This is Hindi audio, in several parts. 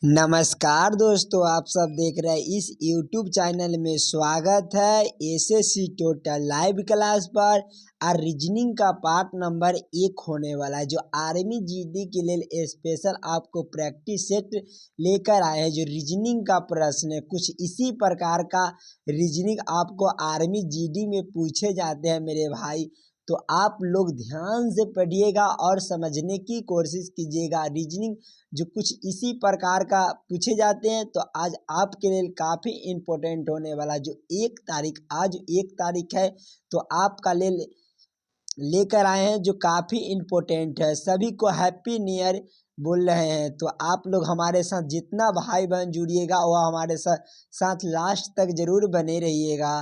नमस्कार दोस्तों, आप सब देख रहे हैं इस YouTube चैनल में। स्वागत है एसएससी टोटल लाइव क्लास पर। और रीजनिंग का पार्ट नंबर 1 होने वाला है, जो आर्मी जीडी के लिए स्पेशल आपको प्रैक्टिस सेट लेकर आए हैं। जो रीजनिंग का प्रश्न है, कुछ इसी प्रकार का रीजनिंग आपको आर्मी जीडी में पूछे जाते हैं मेरे भाई। तो आप लोग ध्यान से पढ़िएगा और समझने की कोशिश कीजिएगा। रीजनिंग जो कुछ इसी प्रकार का पूछे जाते हैं, तो आज आपके लिए काफ़ी इम्पोर्टेंट होने वाला है। जो आज 1 तारीख है, तो आपका लेकर आए हैं जो काफ़ी इम्पोर्टेंट है। सभी को हैप्पी न्यू ईयर बोल रहे हैं। तो आप लोग हमारे साथ जितना भाई बहन जुड़िएगा वह हमारे साथ लास्ट तक जरूर बने रहिएगा।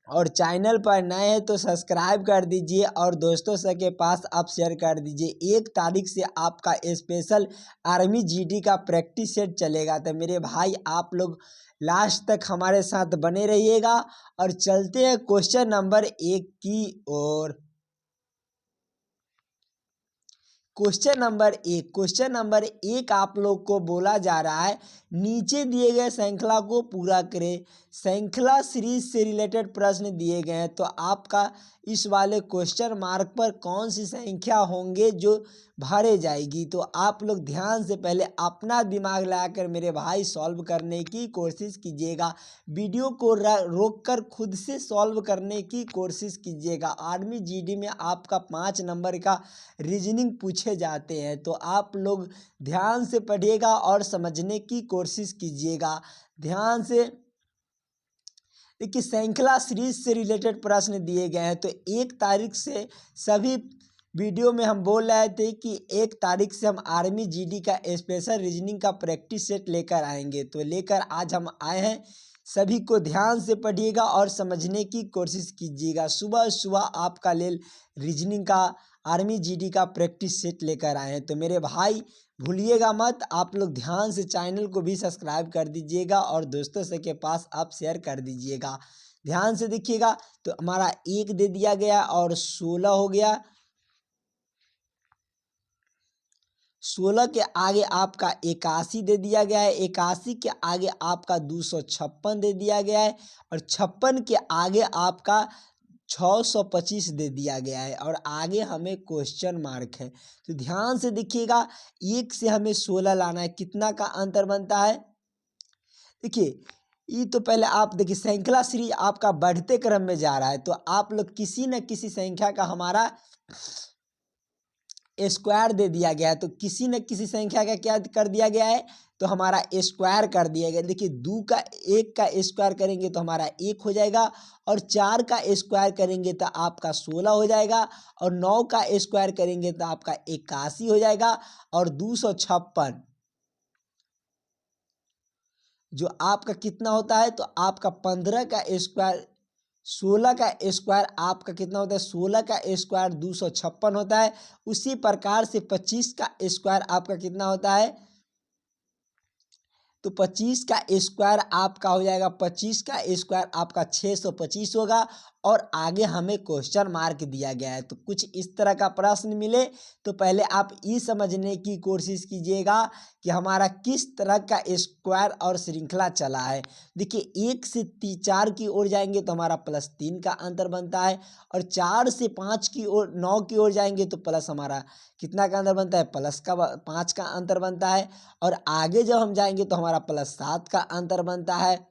और चैनल पर नए हैं तो सब्सक्राइब कर दीजिए और दोस्तों से के पास आप शेयर कर दीजिए। 1 तारीख से आपका स्पेशल आर्मी जीडी का प्रैक्टिस सेट चलेगा। तो मेरे भाई आप लोग लास्ट तक हमारे साथ बने रहिएगा। और चलते हैं क्वेश्चन नंबर 1 की ओर। क्वेश्चन नंबर एक आप लोग को बोला जा रहा है, नीचे दिए गए श्रृंखला को पूरा करें। श्रृंखला सीरीज से रिलेटेड प्रश्न दिए गए हैं। तो आपका इस वाले क्वेश्चन मार्क पर कौन सी संख्या होंगे जो भरे जाएगी। तो आप लोग ध्यान से पहले अपना दिमाग लगाकर मेरे भाई सॉल्व करने की कोशिश कीजिएगा। वीडियो को रोककर खुद से सॉल्व करने की कोशिश कीजिएगा। आर्मी जीडी में आपका 5 नंबर का रीजनिंग पूछे जाते हैं। तो आप लोग ध्यान से पढ़िएगा और समझने की कोशिश कीजिएगा। ध्यान से देखिए, श्रृंखला सीरीज से रिलेटेड प्रश्न दिए गए हैं। तो 1 तारीख से सभी वीडियो में हम बोल रहे थे कि 1 तारीख से हम आर्मी जीडी का स्पेशल रीजनिंग का प्रैक्टिस सेट लेकर आएंगे। तो लेकर आज हम आए हैं। सभी को ध्यान से पढ़िएगा और समझने की कोशिश कीजिएगा। सुबह सुबह आपका रीजनिंग का आर्मी जीडी का प्रैक्टिस सेट लेकर आए हैं। तो मेरे भाई भूलिएगा मत, आप लोग ध्यान से चैनल को भी सब्सक्राइब कर दीजिएगा और दोस्तों से के पास आप शेयर कर दीजिएगा। ध्यान से देखिएगा। तो हमारा 1 दे दिया गया और 16 हो गया। 16 के आगे आपका 81 दे दिया गया है। 81 के आगे आपका 256 दे दिया गया है। और 56 के आगे आपका 625 दे दिया गया है। और आगे हमें क्वेश्चन मार्क है। तो ध्यान से देखिएगा, 1 से हमें 16 लाना है। कितना का अंतर बनता है देखिए। ये तो पहले आप देखिए, श्रृंखला सीरीज आपका बढ़ते क्रम में जा रहा है। तो आप लोग किसी न किसी संख्या का हमारा स्क्वायर दे दिया गया है। तो किसी न किसी संख्या का क्या कर दिया गया है, तो हमारा स्क्वायर कर दिया गया। देखिए, 1 का स्क्वायर करेंगे तो हमारा 1 हो जाएगा। और 4 का स्क्वायर करेंगे तो आपका 16 हो जाएगा। और 9 का स्क्वायर करेंगे तो आपका 81 हो जाएगा। और 256 जो आपका कितना होता है, तो आपका 15 का स्क्वायर 16 का स्क्वायर आपका कितना होता है, 16 का स्क्वायर 256 होता है। उसी प्रकार से 25 का स्क्वायर आपका कितना होता है, तो 25 का स्क्वायर आपका हो जाएगा, 25 का स्क्वायर आपका 625 होगा। और आगे हमें क्वेश्चन मार्क दिया गया है। तो कुछ इस तरह का प्रश्न मिले तो पहले आप ये समझने की कोशिश कीजिएगा कि हमारा किस तरह का स्क्वायर और श्रृंखला चला है। देखिए, 1 से 4 की ओर जाएंगे तो हमारा +3 का अंतर बनता है। और 4 से 5 की ओर 9 की ओर जाएंगे तो प्लस हमारा कितना का अंतर बनता है, +5 का अंतर बनता है। और आगे जब हम जाएंगे तो हमारा +7 का अंतर बनता है।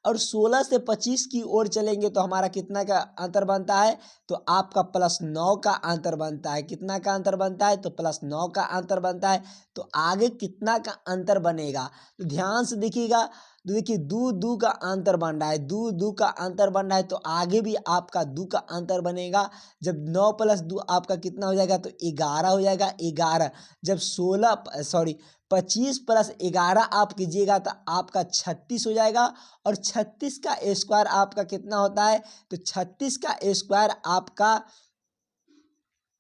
और 16 से 25 की ओर चलेंगे तो हमारा कितना का अंतर बनता है, तो आपका +9 का अंतर बनता है। कितना का अंतर बनता है, तो +9 का अंतर बनता है। तो आगे कितना का अंतर बनेगा, तो ध्यान से देखिएगा। तो देखिए, 2 का अंतर बन रहा है, 2 का अंतर बन रहा है। तो आगे भी आपका 2 का अंतर बनेगा। जब 9 + 2 आपका कितना हो जाएगा, तो 11 हो जाएगा। 11 जब 25 + 11 आप कीजिएगा तो आपका 36 हो जाएगा। और 36 का स्क्वायर आपका कितना होता है, तो 36 का स्क्वायर आपका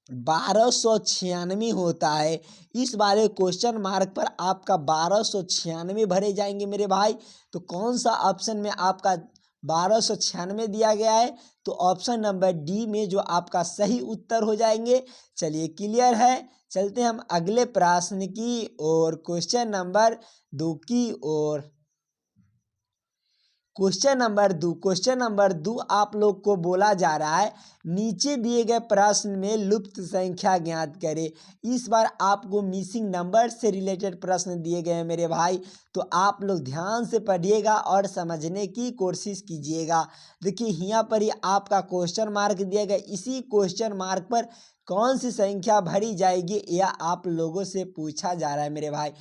1296 होता है। इस वाले क्वेश्चन मार्क पर आपका 1296 भरे जाएंगे मेरे भाई। तो कौन सा ऑप्शन में आपका 1296 दिया गया है। तो ऑप्शन नंबर डी में जो आपका सही उत्तर हो जाएंगे। चलिए क्लियर है। चलते हैं हम अगले प्रश्न की ओर, क्वेश्चन नंबर 2 की ओर। क्वेश्चन नंबर 2 आप लोग को बोला जा रहा है नीचे दिए गए प्रश्न में लुप्त संख्या ज्ञात करें। इस बार आपको मिसिंग नंबर से रिलेटेड प्रश्न दिए गए हैं मेरे भाई, तो आप लोग ध्यान से पढ़िएगा और समझने की कोशिश कीजिएगा। देखिए यहाँ पर ही आपका क्वेश्चन मार्क दिया गया, इसी क्वेश्चन मार्क पर कौन सी संख्या भरी जाएगी यह आप लोगों से पूछा जा रहा है मेरे भाई।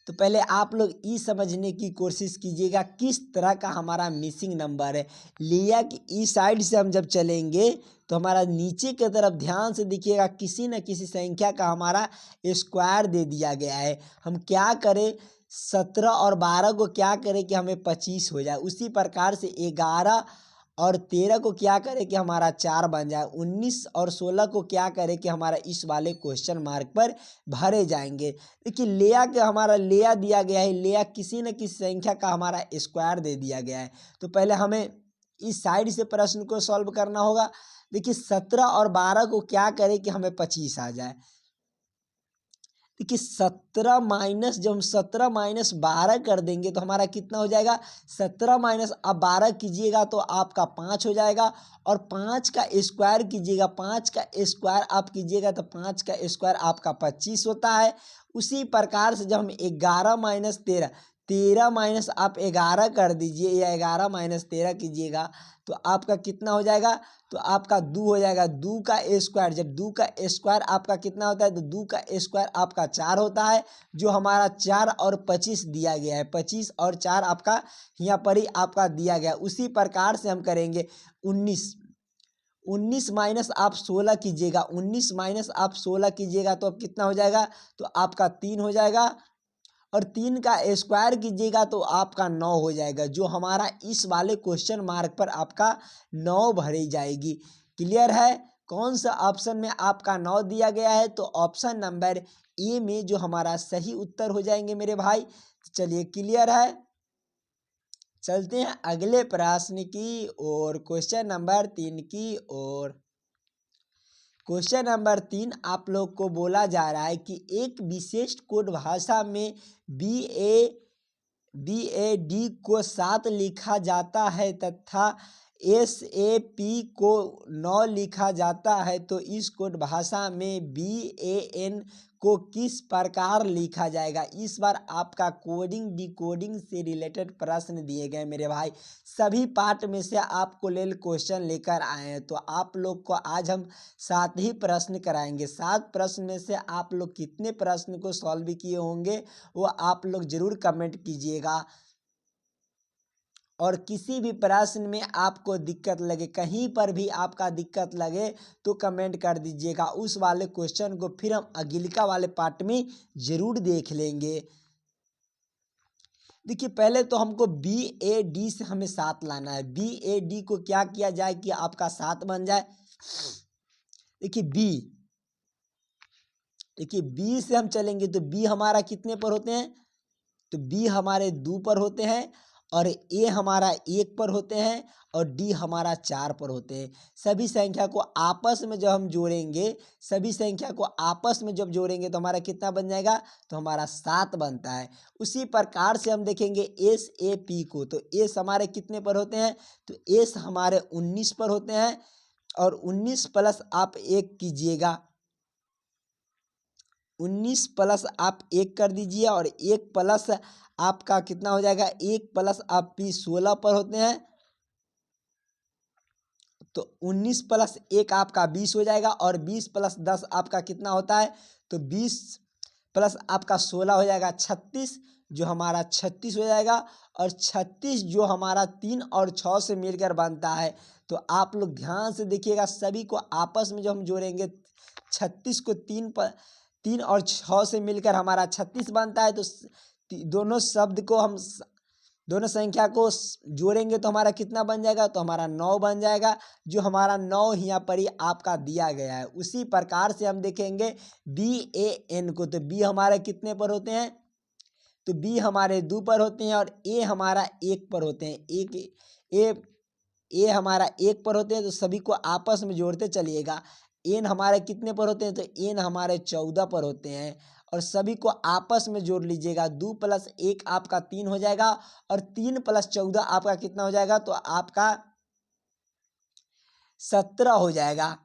तो पहले आप लोग ये समझने की कोशिश कीजिएगा किस तरह का हमारा मिसिंग नंबर है। लिया कि इस साइड से हम जब चलेंगे तो हमारा नीचे की तरफ ध्यान से देखिएगा, किसी न किसी संख्या का हमारा स्क्वायर दे दिया गया है। हम क्या करें, 17 और 12 को क्या करें कि हमें 25 हो जाए। उसी प्रकार से 11 और 13 को क्या करें कि हमारा 4 बन जाए। 19 और 16 को क्या करें कि हमारा इस वाले क्वेश्चन मार्क पर भरे जाएंगे। देखिए लेया के हमारा लेया दिया गया है, लेया किसी न किसी संख्या का हमारा स्क्वायर दे दिया गया है। तो पहले हमें इस साइड से प्रश्न को सॉल्व करना होगा। देखिए 17 और 12 को क्या करें कि हमें 25 आ जाए। देखिए 17 माइनस, जब हम 17 माइनस 12 कर देंगे तो हमारा कितना हो जाएगा। 17 माइनस अब 12 कीजिएगा तो आपका 5 हो जाएगा, और 5 का स्क्वायर कीजिएगा, 5 का स्क्वायर आप कीजिएगा तो 5 का स्क्वायर आपका 25 होता है। उसी प्रकार से जब हम 11 माइनस 13, 13 माइनस आप 11 कर दीजिए या 11 माइनस 13 कीजिएगा तो आपका कितना हो जाएगा। तो आपका 2 हो जाएगा। 2 का स्क्वायर, जब 2 का स्क्वायर आपका कितना होता है तो 2 का स्क्वायर आपका 4 होता है, जो हमारा 4 और 25 दिया गया है। 25 और 4 आपका यहाँ पर ही आपका दिया गया। उसी प्रकार से हम करेंगे 19 माइनस आप 16 कीजिएगा, 19 माइनस आप 16 कीजिएगा तो अब कितना हो जाएगा, तो आपका 3 हो जाएगा, और 3 का स्क्वायर कीजिएगा तो आपका 9 हो जाएगा, जो हमारा इस वाले क्वेश्चन मार्क पर आपका 9 भरी जाएगी। क्लियर है। कौन सा ऑप्शन में आपका 9 दिया गया है, तो ऑप्शन नंबर ए में जो हमारा सही उत्तर हो जाएंगे मेरे भाई। चलिए क्लियर है। चलते हैं अगले प्रश्न की ओर, क्वेश्चन नंबर 3 की ओर। क्वेश्चन नंबर 3 आप लोग को बोला जा रहा है कि एक विशेष कोड भाषा में BAD को 7 लिखा जाता है तथा SAP को 9 लिखा जाता है, तो इस कोड भाषा में BAN को किस प्रकार लिखा जाएगा। इस बार आपका कोडिंग डिकोडिंग से रिलेटेड प्रश्न दिए गए मेरे भाई। सभी पार्ट में से आपको लेल क्वेश्चन लेकर आए हैं, तो आप लोग को आज हम 7 ही प्रश्न कराएंगे। 7 प्रश्न में से आप लोग कितने प्रश्न को सॉल्व किए होंगे वो आप लोग जरूर कमेंट कीजिएगा। और किसी भी प्रश्न में आपको दिक्कत लगे, कहीं पर भी आपका दिक्कत लगे तो कमेंट कर दीजिएगा। उस वाले क्वेश्चन को फिर हम अगिलका वाले पार्ट में जरूर देख लेंगे। देखिए पहले तो हमको BAD से हमें 7 लाना है। BAD को क्या किया जाए कि आपका 7 बन जाए। देखिए B से हम चलेंगे तो B हमारा कितने पर होते हैं, तो B हमारे 2 पर होते हैं, और A हमारा 1 पर होते हैं, और D हमारा 4 पर होते हैं। सभी संख्या को आपस में जब हम जोड़ेंगे, सभी संख्या को आपस में जब जोड़ेंगे तो हमारा कितना बन जाएगा, तो हमारा 7 बनता है। उसी प्रकार से हम देखेंगे SAP को, तो S हमारे कितने पर होते हैं, तो S हमारे 19 पर होते हैं, और 19 प्लस आप 1 कीजिएगा, 19 प्लस आप 1 कर दीजिए, और 1 प्लस आपका कितना हो जाएगा, 1 प्लस आप P 16 पर होते हैं, तो 19 प्लस 1 आपका 20 हो जाएगा, और 20 प्लस 10 आपका कितना होता है, तो 20 प्लस आपका 16 हो जाएगा 36, जो हमारा 36 हो जाएगा। और 36 जो हमारा 3 और 6 से मिलकर बनता है। तो आप लोग ध्यान से देखिएगा, सभी को आपस में जो हम जोड़ेंगे, 36 को 3 और 6 से मिलकर हमारा 36 बनता है। तो दोनों शब्द को हम दोनों संख्या को जोड़ेंगे तो हमारा कितना बन जाएगा, तो हमारा 9 बन जाएगा, जो हमारा 9 यहाँ पर ही आपका दिया गया है। उसी प्रकार से हम देखेंगे BAN को, तो B हमारे कितने पर होते हैं, तो B हमारे 2 पर होते हैं और A हमारा 1 पर होते हैं। ए हमारा 1 पर होते हैं, तो सभी को आपस में जोड़ते चलिएगा। N हमारे कितने पर होते हैं, तो N हमारे 14 पर होते हैं और सभी को आपस में जोड़ लीजिएगा। 2 + 1 आपका 3 हो जाएगा और 3 + 14 आपका कितना हो जाएगा, तो आपका 17 हो जाएगा।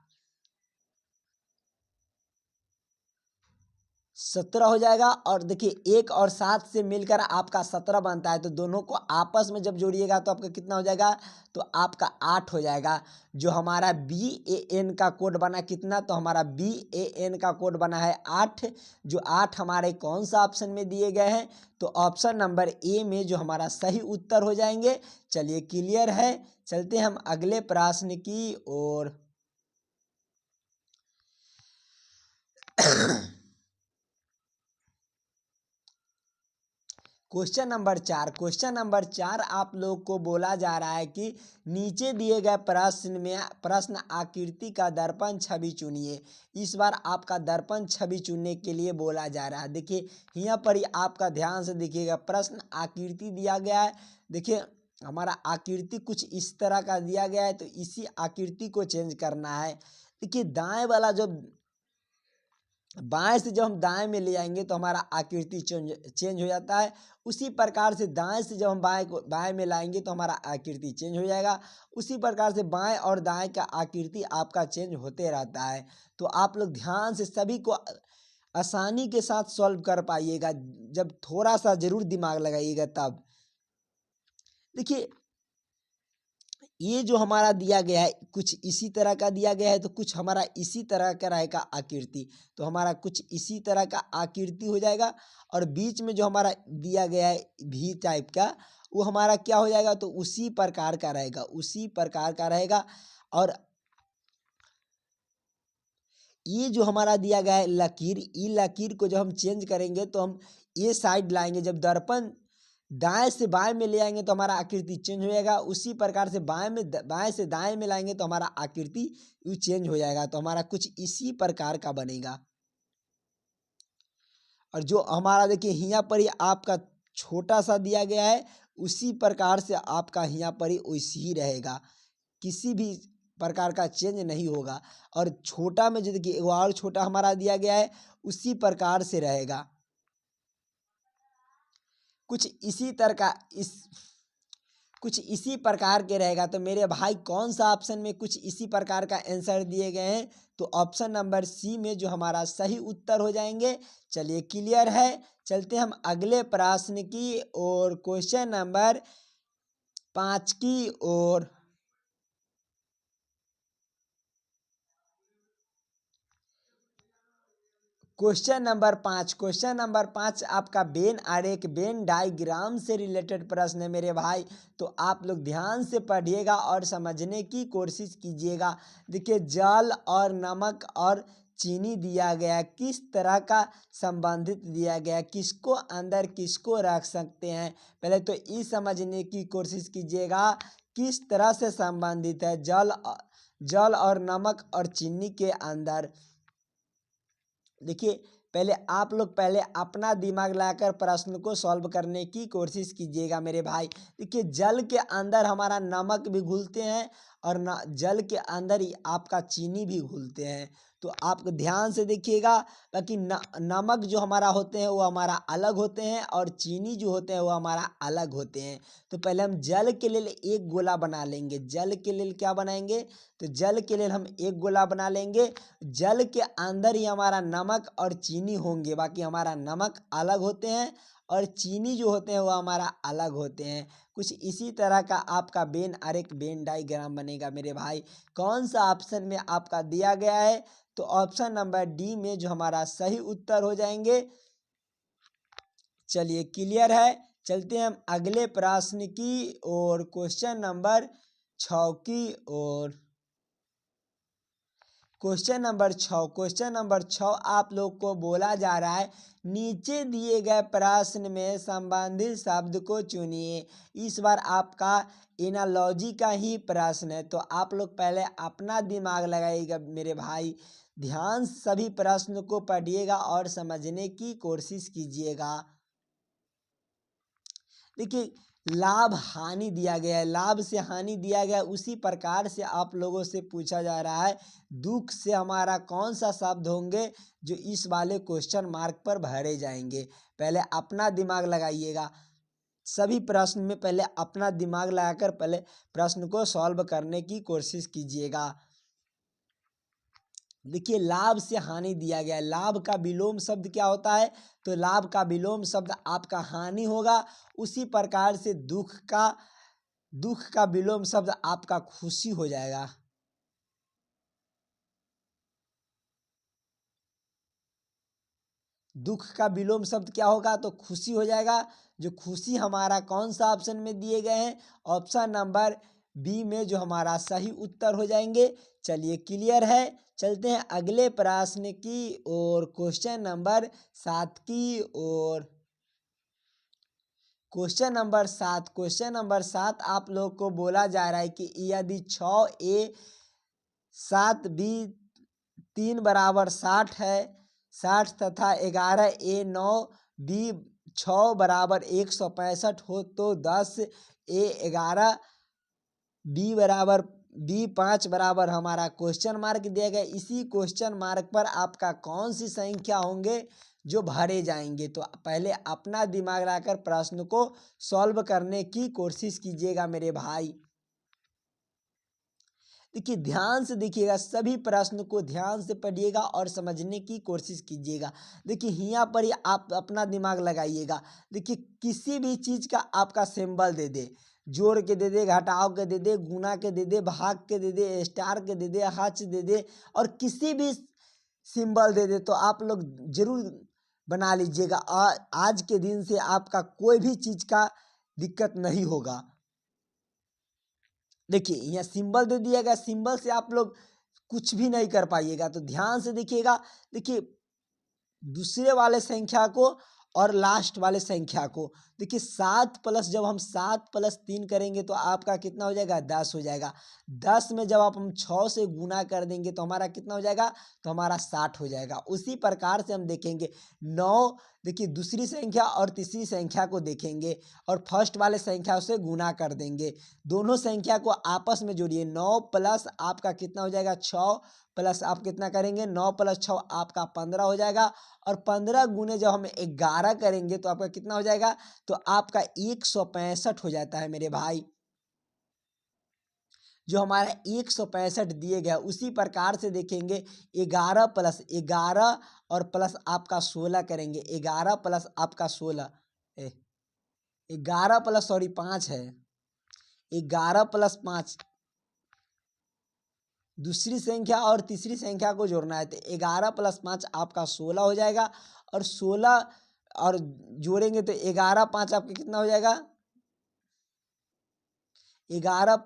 17 हो जाएगा और देखिए 1 और 7 से मिलकर आपका 17 बनता है, तो दोनों को आपस में जब जोड़िएगा तो आपका कितना हो जाएगा, तो आपका 8 हो जाएगा। जो हमारा BAN का कोड बना कितना, तो हमारा BAN का कोड बना है 8, जो 8 हमारे कौन सा ऑप्शन में दिए गए हैं, तो ऑप्शन नंबर A में जो हमारा सही उत्तर हो जाएंगे। चलिए क्लियर है, चलते हैं हम अगले प्रश्न की ओर। क्वेश्चन नंबर 4 आप लोग को बोला जा रहा है कि नीचे दिए गए प्रश्न आकृति का दर्पण छवि चुनिए। इस बार आपका दर्पण छवि चुनने के लिए बोला जा रहा है। देखिए यहाँ पर ही आपका ध्यान से देखिएगा, प्रश्न आकृति दिया गया है। देखिए हमारा आकृति कुछ इस तरह का दिया गया है, तो इसी आकृति को चेंज करना है। देखिए दाएं वाला जो बाएं से जब हम दाएं में ले आएंगे तो हमारा आकृति चेंज हो जाता है। उसी प्रकार से दाएं से जब हम बाएं में लाएंगे तो हमारा आकृति चेंज हो जाएगा। उसी प्रकार से बाएं और दाएं का आकृति आपका चेंज होते रहता है। तो आप लोग ध्यान से सभी को आसानी के साथ सॉल्व कर पाइएगा, जब थोड़ा सा जरूर दिमाग लगाइएगा तब। देखिए ये जो हमारा दिया गया है कुछ इसी तरह का दिया गया है, तो कुछ हमारा इसी तरह का रहेगा आकृति, तो हमारा कुछ इसी तरह का आकृति हो जाएगा। और बीच में जो हमारा दिया गया है V टाइप का, वो हमारा क्या हो जाएगा, तो उसी प्रकार का रहेगा, उसी प्रकार का रहेगा। और ये जो हमारा दिया गया है लकीर, ये लकीर को जब हम चेंज करेंगे तो हम ये साइड लाएंगे, जब दर्पण दाएं से बाएं में ले आएंगे तो हमारा आकृति चेंज हो जाएगा। उसी प्रकार से बाएं से दाएं में लाएंगे तो हमारा आकृति चेंज हो जाएगा। तो हमारा कुछ इसी प्रकार का बनेगा। और जो हमारा देखिए यहाँ पर ही आपका छोटा सा दिया गया है, उसी प्रकार से आपका यहाँ पर ही वैसे ही रहेगा, किसी भी प्रकार का चेंज नहीं होगा। और छोटा में जो देखिए और छोटा हमारा दिया गया है, उसी प्रकार से रहेगा। कुछ इसी प्रकार के रहेगा। तो मेरे भाई कौन सा ऑप्शन में कुछ इसी प्रकार का आंसर दिए गए हैं, तो ऑप्शन नंबर C में जो हमारा सही उत्तर हो जाएंगे। चलिए क्लियर है, चलते हम अगले प्रश्न की और क्वेश्चन नंबर 5 की ओर। क्वेश्चन नंबर 5 आपका वेन डायग्राम से रिलेटेड प्रश्न है मेरे भाई। तो आप लोग ध्यान से पढ़िएगा और समझने की कोशिश कीजिएगा। देखिए जल और नमक और चीनी दिया गया, किस तरह का संबंधित दिया गया, किसको अंदर किसको रख सकते हैं। पहले तो ये समझने की कोशिश कीजिएगा किस तरह से संबंधित है जल और नमक और चीनी के अंदर। देखिए पहले आप लोग अपना दिमाग लगाकर प्रश्न को सॉल्व करने की कोशिश कीजिएगा मेरे भाई। देखिए जल के अंदर हमारा नमक भी घुलते हैं और जल के अंदर ही आपका चीनी भी घुलते हैं। तो आप ध्यान से देखिएगा, बाकी नमक जो हमारा होते हैं वो हमारा अलग होते हैं और चीनी जो होते हैं वो हमारा अलग होते हैं। तो पहले हम जल के लिए एक गोला बना लेंगे। जल के लिए क्या बनाएंगे, तो जल के लिए हम एक गोला बना लेंगे। जल के अंदर ही हमारा नमक और चीनी होंगे, बाकी हमारा नमक अलग होते हैं और चीनी जो होते हैं वो हमारा अलग होते हैं। कुछ इसी तरह का आपका वेन डायग्राम बनेगा मेरे भाई। कौन सा ऑप्शन में आपका दिया गया है, तो ऑप्शन नंबर D में जो हमारा सही उत्तर हो जाएंगे। चलिए क्लियर है, चलते हैं हम अगले प्रश्न की और क्वेश्चन नंबर 6 की ओर। क्वेश्चन नंबर 6 आप लोग को बोला जा रहा है नीचे दिए गए प्रश्न में संबंधित शब्द को चुनिए। इस बार आपका एनालॉजी का ही प्रश्न है, तो आप लोग पहले अपना दिमाग लगाइएगा मेरे भाई। ध्यान से सभी प्रश्न को पढ़िएगा और समझने की कोशिश कीजिएगा। देखिए, लाभ हानि दिया गया है, लाभ से हानि दिया गया है। उसी प्रकार से आप लोगों से पूछा जा रहा है दुख से हमारा कौन सा शब्द होंगे जो इस वाले क्वेश्चन मार्क पर भरे जाएंगे। पहले अपना दिमाग लगाइएगा, सभी प्रश्न में पहले अपना दिमाग लगाकर पहले प्रश्न को सॉल्व करने की कोशिश कीजिएगा। देखिए, लाभ से हानि दिया गया है। लाभ का विलोम शब्द क्या होता है? तो लाभ का विलोम शब्द आपका हानि होगा। उसी प्रकार से दुख का विलोम शब्द आपका खुशी हो जाएगा। दुख का विलोम शब्द क्या होगा? तो खुशी हो जाएगा। जो खुशी हमारा कौन सा ऑप्शन में दिए गए हैं? ऑप्शन नंबर बी में जो हमारा सही उत्तर हो जाएंगे। चलिए, क्लियर है। चलते हैं अगले प्रश्न की ओर, क्वेश्चन नंबर 7 की ओर। क्वेश्चन नंबर 7 आप लोग को बोला जा रहा है कि यदि 6A 7B 3 बराबर 60 है, 60 तथा 11A 9B 6 बराबर 165 हो, तो 10A 11 B 5 बराबर हमारा क्वेश्चन मार्क दिया गया। इसी क्वेश्चन मार्क पर आपका कौन सी संख्या होंगे जो भरे जाएंगे? तो पहले अपना दिमाग लगाकर प्रश्न को सॉल्व करने की कोशिश कीजिएगा मेरे भाई। देखिए, ध्यान से देखिएगा, सभी प्रश्न को ध्यान से पढ़िएगा और समझने की कोशिश कीजिएगा। देखिए, यहाँ पर ही आप अपना दिमाग लगाइएगा। देखिए, किसी भी चीज़ का आपका सिंबल दे दे, जोड़ के दे दे, घटाव के दे दे, गुना के दे दे, भाग के दे दे, स्टार के दे दे, हच दे दे, और किसी भी सिंबल दे दे, तो आप लोग जरूर बना लीजिएगा। आज के दिन से आपका कोई भी चीज़ का दिक्कत नहीं होगा। देखिए, यहाँ सिंबल दे दिया गया, सिंबल से आप लोग कुछ भी नहीं कर पाइएगा। तो ध्यान से देखिएगा। देखिए, दूसरे वाले संख्या को और लास्ट वाले संख्या को, देखिए 7 प्लस, जब हम 7 प्लस 3 करेंगे तो आपका कितना हो जाएगा? 10 हो जाएगा। 10 में जब हम 6 से गुना कर देंगे तो हमारा कितना हो जाएगा? तो हमारा 60 हो जाएगा। उसी प्रकार से हम देखेंगे 9, देखिए दूसरी संख्या और तीसरी संख्या को देखेंगे और फर्स्ट वाले संख्या से गुना कर देंगे। दोनों संख्या को आपस में जोड़िए। 9 प्लस आपका कितना हो जाएगा? 6 प्लस आप कितना करेंगे? 9 प्लस 6 आपका 15 हो जाएगा। और 15 गुने जब हम 11 करेंगे तो आपका कितना हो जाएगा? तो आपका 165 हो जाता है मेरे भाई। जो हमारा 165 दिए गया, उसी प्रकार से देखेंगे 11 प्लस 11 और प्लस आपका 16 करेंगे। 11 प्लस आपका 16, 11 प्लस 5 है, 11 प्लस 5 दूसरी संख्या और तीसरी संख्या को जोड़ना है। तो 11 प्लस 5 आपका 16 हो जाएगा। और 16 और जोड़ेंगे तो 11 5 आपका कितना हो जाएगा? 11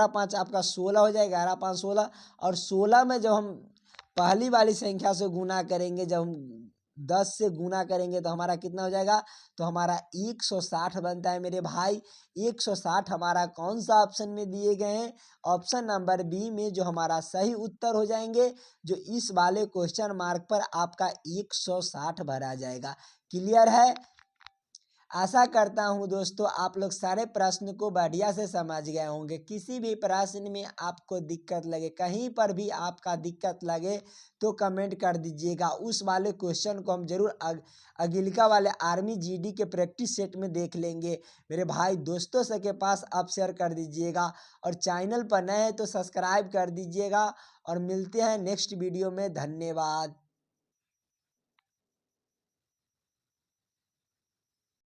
5 आपका 16 हो जाएगा। 11 5 16, और 16 में जब हम पहली वाली संख्या से गुना करेंगे, जब हम 10 से गुना करेंगे तो हमारा कितना हो जाएगा? तो हमारा 160 बनता है मेरे भाई। 160 हमारा कौन सा ऑप्शन में दिए गए हैं? ऑप्शन नंबर बी में जो हमारा सही उत्तर हो जाएंगे, जो इस वाले क्वेश्चन मार्क पर आपका 160 भरा जाएगा। क्लियर है? आशा करता हूँ दोस्तों आप लोग सारे प्रश्न को बढ़िया से समझ गए होंगे। किसी भी प्रश्न में आपको दिक्कत लगे, कहीं पर भी आपका दिक्कत लगे तो कमेंट कर दीजिएगा। उस वाले क्वेश्चन को हम जरूर अगिलिका वाले आर्मी जीडी के प्रैक्टिस सेट में देख लेंगे। मेरे भाई दोस्तों से के पास आप शेयर कर दीजिएगा, और चैनल पर नए हैं तो सब्सक्राइब कर दीजिएगा। और मिलते हैं नेक्स्ट वीडियो में। धन्यवाद।